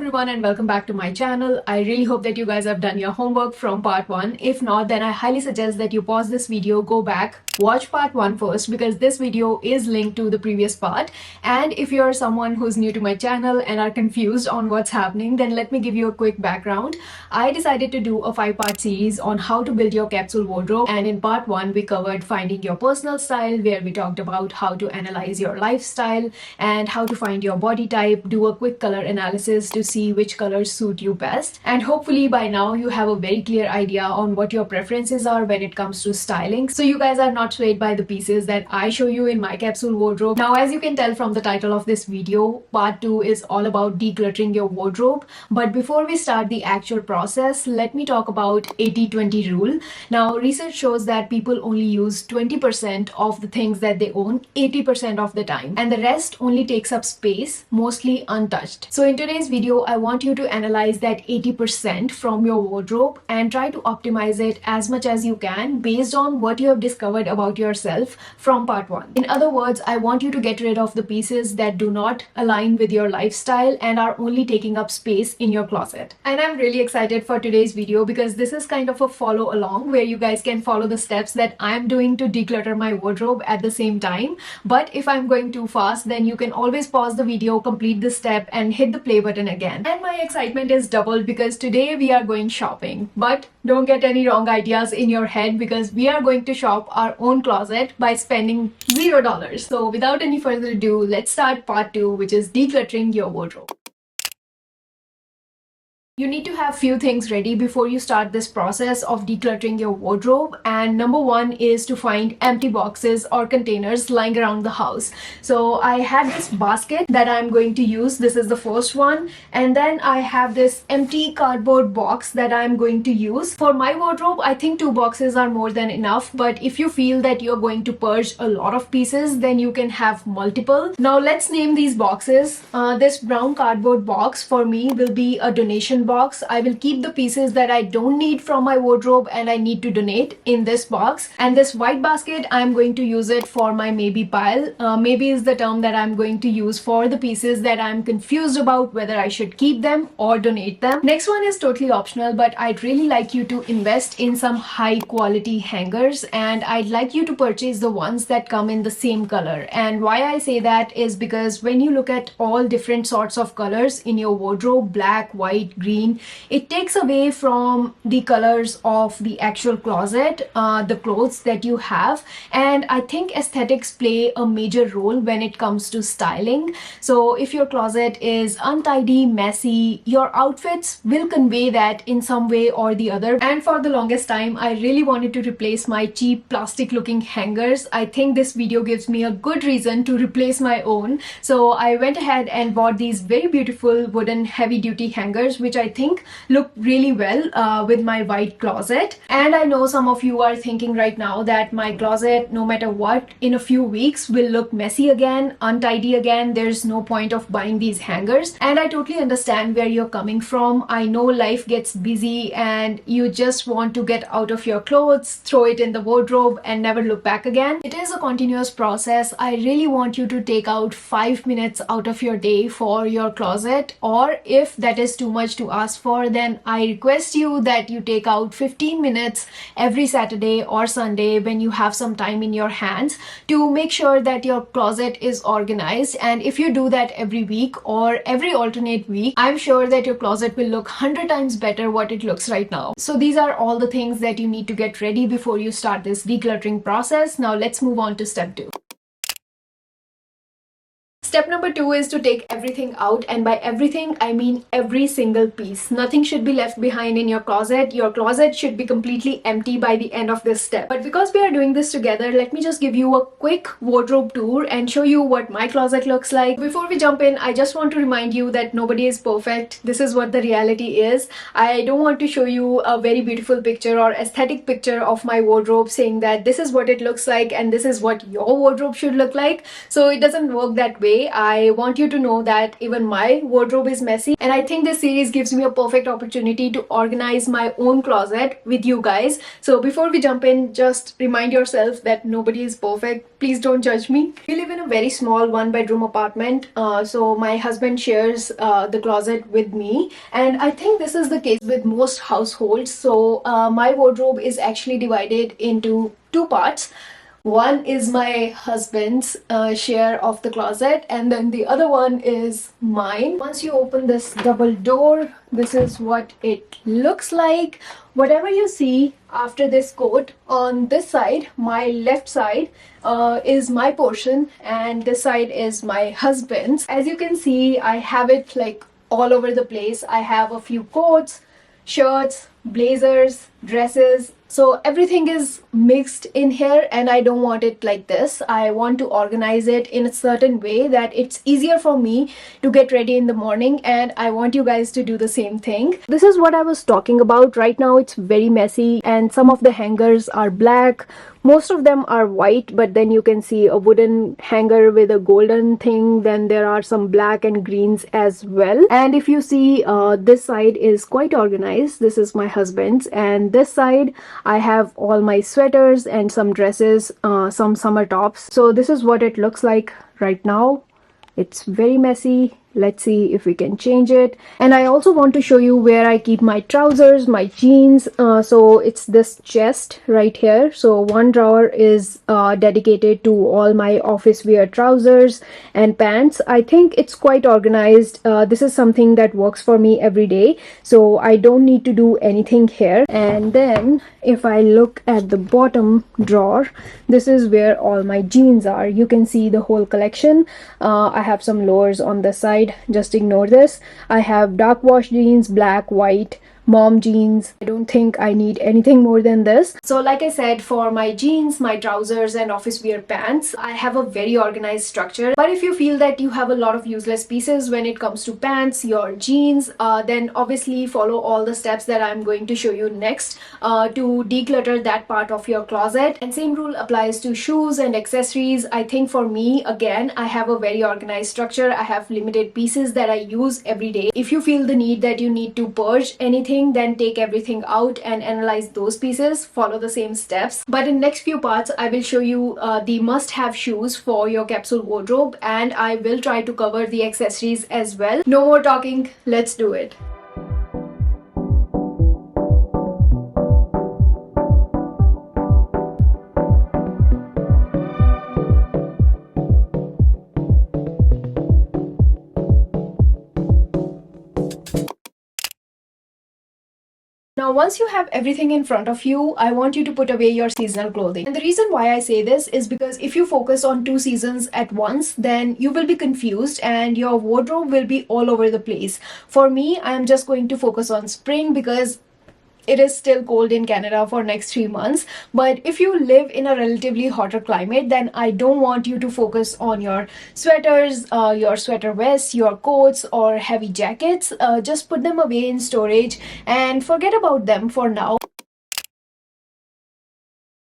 everyone and welcome back to my channel. I really hope that you guys have done your homework from part 1. If not, then I highly suggest that you pause this video, go back, watch part 1 first because this video is linked to the previous part. And if you're someone who's new to my channel and are confused on what's happening, then let me give you a quick background. I decided to do a 5-part series on how to build your capsule wardrobe, and in part 1 we covered finding your personal style, where we talked about how to analyze your lifestyle and how to find your body type, do a quick color analysis to see which colors suit you best. And hopefully by now you have a very clear idea on what your preferences are when it comes to styling, so you guys are not swayed by the pieces that I show you in my capsule wardrobe. Now, as you can tell from the title of this video, part 2 is all about decluttering your wardrobe. But before we start the actual process, let me talk about 80-20 rule. Now, research shows that people only use 20% of the things that they own 80% of the time, and the rest only takes up space, mostly untouched. So in today's video, I want you to analyze that 80% from your wardrobe and try to optimize it as much as you can based on what you have discovered about yourself from part 1. In other words, I want you to get rid of the pieces that do not align with your lifestyle and are only taking up space in your closet. And I'm really excited for today's video because this is kind of a follow along where you guys can follow the steps that I'm doing to declutter my wardrobe at the same time. But if I'm going too fast, then you can always pause the video, complete the step and hit the play button again. And my excitement is doubled because today we are going shopping. But don't get any wrong ideas in your head because we are going to shop our own closet by spending $0. So without any further ado, let's start part 2, which is decluttering your wardrobe. You need to have few things ready before you start this process of decluttering your wardrobe. And number 1 is to find empty boxes or containers lying around the house. So I had this basket that I'm going to use. This is the first one. And then I have this empty cardboard box that I'm going to use. For my wardrobe, I think 2 boxes are more than enough. But if you feel that you're going to purge a lot of pieces, then you can have multiple. Now let's name these boxes. This brown cardboard box for me will be a donation box. I will keep the pieces that I don't need from my wardrobe and I need to donate in this box. And this white basket, I'm going to use it for my maybe pile. Maybe is the term that I'm going to use for the pieces that I'm confused about whether I should keep them or donate them. Next one is totally optional, but I'd really like you to invest in some high quality hangers, and I'd like you to purchase the ones that come in the same color. And why I say that is because when you look at all different sorts of colors in your wardrobe, black, white, green, it takes away from the colors of the actual closet, the clothes that you have. And I think aesthetics play a major role when it comes to styling. So if your closet is untidy, messy, your outfits will convey that in some way or the other. And for the longest time, I really wanted to replace my cheap plastic looking hangers. I think this video gives me a good reason to replace my own. So I went ahead and bought these very beautiful wooden heavy duty hangers, which I think look really well with my white closet. And I know some of you are thinking right now that my closet, no matter what, in a few weeks will look messy again, untidy again. There's no point of buying these hangers. And I totally understand where you're coming from. I know life gets busy and you just want to get out of your clothes, throw it in the wardrobe and never look back again. It is a continuous process. I really want you to take out 5 minutes out of your day for your closet, or if that is too much to ask for, then I request you that you take out 15 minutes every Saturday or Sunday when you have some time in your hands to make sure that your closet is organized. And if you do that every week or every alternate week, I'm sure that your closet will look 100 times better what it looks right now. So these are all the things that you need to get ready before you start this decluttering process. Now let's move on to step 2. Step number 2 is to take everything out, and by everything I mean every single piece. Nothing should be left behind in your closet. Your closet should be completely empty by the end of this step. But because we are doing this together, let me just give you a quick wardrobe tour and show you what my closet looks like. Before we jump in, I just want to remind you that nobody is perfect. This is what the reality is. I don't want to show you a very beautiful picture or aesthetic picture of my wardrobe saying that this is what it looks like and this is what your wardrobe should look like. So it doesn't work that way. today. I want you to know that even my wardrobe is messy, and I think this series gives me a perfect opportunity to organize my own closet with you guys. So before we jump in, just remind yourself that nobody is perfect. Please don't judge me. We live in a very small one-bedroom apartment, so my husband shares the closet with me, and I think this is the case with most households. So my wardrobe is actually divided into two parts. One is my husband's share of the closet, and then the other one is mine. Once you open this double door, this is what it looks like. Whatever you see after this coat on this side, my left side, is my portion, and this side is my husband's. As you can see, I have it like all over the place. I have a few coats, shirts, blazers, dresses. So everything is mixed in here, and I don't want it like this. I want to organize it in a certain way that it's easier for me to get ready in the morning, and I want you guys to do the same thing. This is what I was talking about. Right now it's very messy, and some of the hangers are black. Most of them are white, but then you can see a wooden hanger with a golden thing. Then there are some black and greens as well. And if you see, this side is quite organized. This is my husband's, and this side I have all my sweaters and some dresses, some summer tops. So this is what it looks like right now. It's very messy. Let's see if we can change it. And I also want to show you where I keep my trousers, my jeans. So it's this chest right here. So one drawer is dedicated to all my office wear trousers and pants. I think it's quite organized. This is something that works for me every day, so I don't need to do anything here. And then if I look at the bottom drawer, this is where all my jeans are. You can see the whole collection. I have some lowers on the side. Just ignore this. I have dark wash jeans, black, white, mom jeans. I don't think I need anything more than this. So like I said, for my jeans, my trousers and office wear pants, I have a very organized structure. But if you feel that you have a lot of useless pieces when it comes to pants, your jeans, then obviously follow all the steps that I'm going to show you next to declutter that part of your closet. And same rule applies to shoes and accessories. I think for me, again, I have a very organized structure. I have limited pieces that I use every day. If you feel the need that you need to purge anything, then take everything out and analyze those pieces. Follow the same steps. But in next few parts, I will show you the must-have shoes for your capsule wardrobe, and I will try to cover the accessories as well. No more talking, let's do it. Now, once you have everything in front of you, I want you to put away your seasonal clothing. And the reason why I say this is because if you focus on two seasons at once, then you will be confused and your wardrobe will be all over the place. For me, I am just going to focus on spring because it is still cold in Canada for next 3 months. But if you live in a relatively hotter climate, then I don't want you to focus on your sweaters, your sweater vests, your coats or heavy jackets. Just put them away in storage and forget about them for now.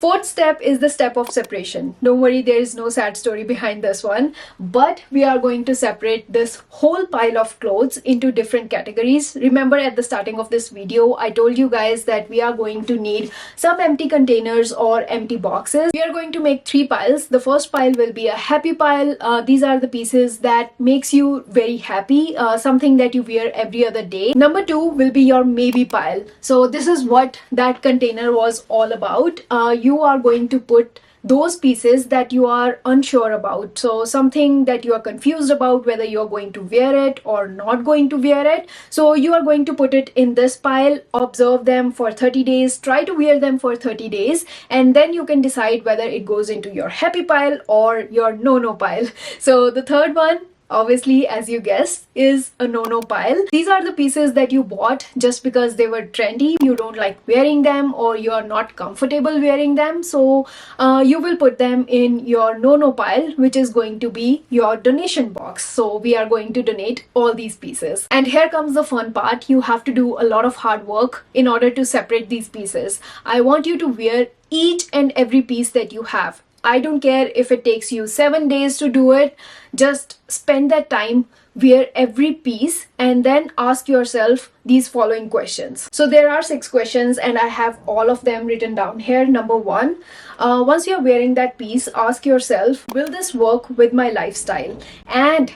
Fourth step is the step of separation. Don't worry, there is no sad story behind this one, but we are going to separate this whole pile of clothes into different categories. Remember at the starting of this video, I told you guys that we are going to need some empty containers or empty boxes. We are going to make 3 piles. The first pile will be a happy pile. These are the pieces that makes you very happy, something that you wear every other day. Number 2 will be your maybe pile. So this is what that container was all about. You are going to put those pieces that you are unsure about. So something that you are confused about, whether you're going to wear it or not going to wear it. So you are going to put it in this pile, observe them for 30 days, try to wear them for 30 days, and then you can decide whether it goes into your happy pile or your no-no pile. So the third one, obviously, as you guessed, is a no-no pile. These are the pieces that you bought just because they were trendy, you don't like wearing them, or you're not comfortable wearing them. So you will put them in your no-no pile, which is going to be your donation box. So we are going to donate all these pieces. And here comes the fun part. You have to do a lot of hard work in order to separate these pieces. I want you to wear each and every piece that you have. I don't care if it takes you 7 days to do it. Just spend that time, wear every piece, and then ask yourself these following questions. So there are 6 questions and I have all of them written down here. Number one, once you're wearing that piece, ask yourself, will this work with my lifestyle? And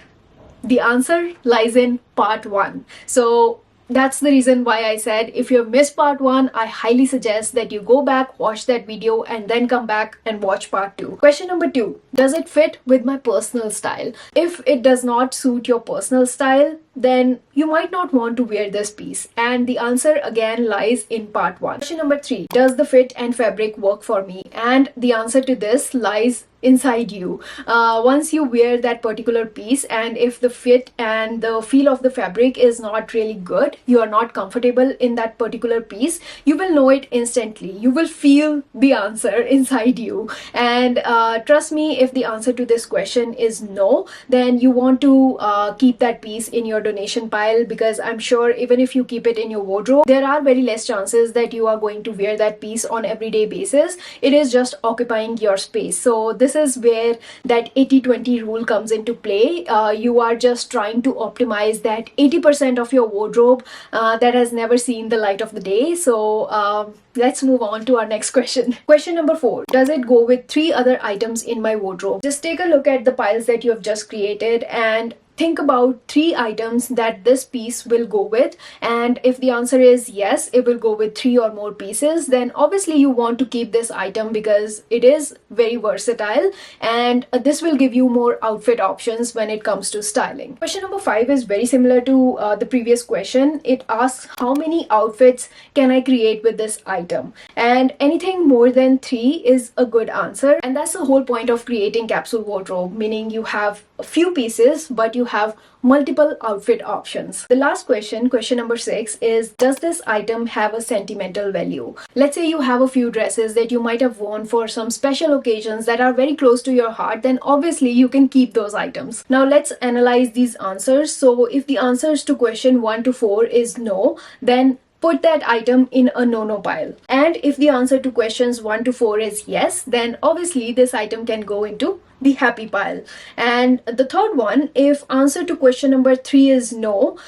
the answer lies in part one. So that's the reason why I said if you have missed part one, I highly suggest that you go back, watch that video, and then come back and watch part two. Question number two, does it fit with my personal style? If it does not suit your personal style, then you might not want to wear this piece. And the answer again lies in part one. Question number three, does the fit and fabric work for me? And the answer to this lies inside you. Once you wear that particular piece, and if the fit and the feel of the fabric is not really good, you are not comfortable in that particular piece, you will know it instantly. You will feel the answer inside you. And trust me, if the answer to this question is no, then you want to keep that piece in your donation pile, because I'm sure even if you keep it in your wardrobe, there are very less chances that you are going to wear that piece on everyday basis. It is just occupying your space. So this is where that 80-20 rule comes into play. You are just trying to optimize that 80% of your wardrobe that has never seen the light of the day. So let's move on to our next question. Question number four, does it go with 3 other items in my wardrobe? Just take a look at the piles that you have just created and think about 3 items that this piece will go with. And if the answer is yes, it will go with 3 or more pieces, then obviously you want to keep this item because it is very versatile, and this will give you more outfit options when it comes to styling. Question number 5 is very similar to the previous question. It asks how many outfits can I create with this item, and anything more than 3 is a good answer. And that's the whole point of creating capsule wardrobe, meaning you have a few pieces but you have multiple outfit options. The last question, question number 6, is does this item have a sentimental value? Let's say you have a few dresses that you might have worn for some special occasions that are very close to your heart, then obviously you can keep those items. Now let's analyze these answers. So if the answers to question 1 to 4 is no, then put that item in a no-no pile. And if the answer to questions 1 to 4 is yes, then obviously this item can go into the happy pile. And the third one, if answer to question number 3 is no,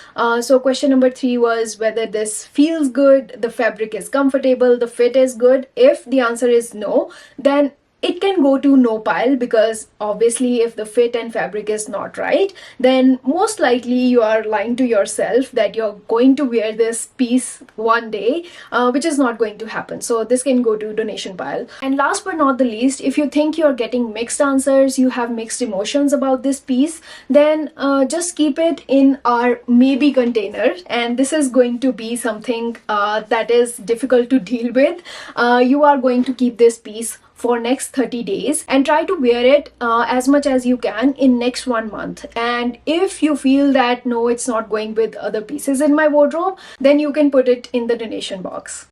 so question number 3 was whether this feels good, the fabric is comfortable, the fit is good. If the answer is no, then it can go to no pile, because obviously if the fit and fabric is not right, then most likely you are lying to yourself that you're going to wear this piece one day, which is not going to happen. So this can go to donation pile. And last but not the least, if you think you're getting mixed answers, you have mixed emotions about this piece, then just keep it in our maybe container. And this is going to be something that is difficult to deal with. You are going to keep this piece for next 30 days and try to wear it as much as you can in next 1 month. And if you feel that no, it's not going with other pieces in my wardrobe, then you can put it in the donation box.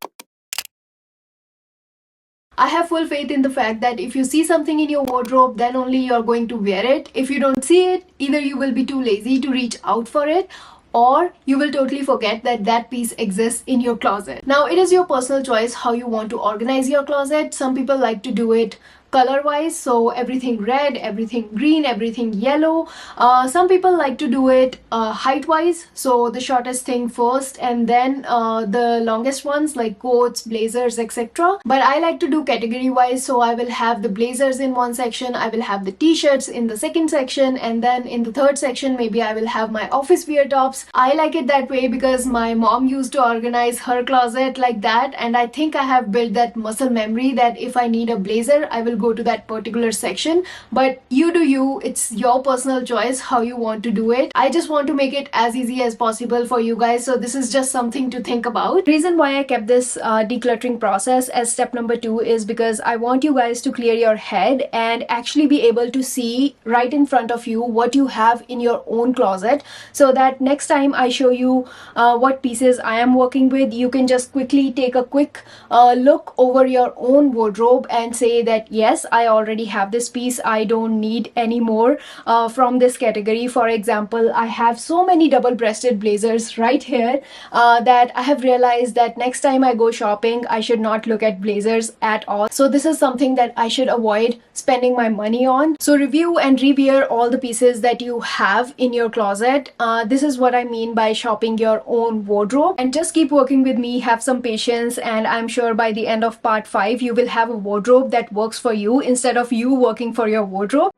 I have full faith in the fact that if you see something in your wardrobe, then only you're going to wear it. If you don't see it, either you will be too lazy to reach out for it, or you will totally forget that that piece exists in your closet. Now, it is your personal choice how you want to organize your closet. Some people like to do it color wise, so everything red, everything green, everything yellow. Some people like to do it height wise, so the shortest thing first and then the longest ones like coats, blazers, etc. But I like to do category wise, so I will have the blazers in one section, I will have the t-shirts in the second section, and then in the third section maybe I will have my office wear tops. I like it that way because my mom used to organize her closet like that, and I think I have built that muscle memory that if I need a blazer, I will go to that particular section. But you do you, it's your personal choice how you want to do it. I just want to make it as easy as possible for you guys, so this is just something to think about. The reason why I kept this decluttering process as step number 2 is because I want you guys to clear your head and actually be able to see right in front of you what you have in your own closet, so that next time I show you what pieces I am working with, you can just quickly take a quick look over your own wardrobe and say that yes, yes, I already have this piece, I don't need any more from this category. For example, I have so many double-breasted blazers right here that I have realized that next time I go shopping, I should not look at blazers at all. So this is something that I should avoid spending my money on. So review and rewear all the pieces that you have in your closet. This is what I mean by shopping your own wardrobe. And just keep working with me, have some patience, and I'm sure by the end of part 5 you will have a wardrobe that works for you instead of you working for your wardrobe.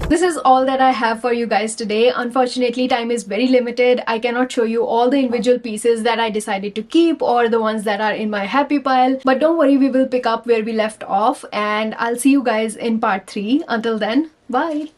This is all that I have for you guys today. Unfortunately, time is very limited. I cannot show you all the individual pieces that I decided to keep or the ones that are in my happy pile. But don't worry, we will pick up where we left off, and I'll see you guys in part 3. Until then, bye!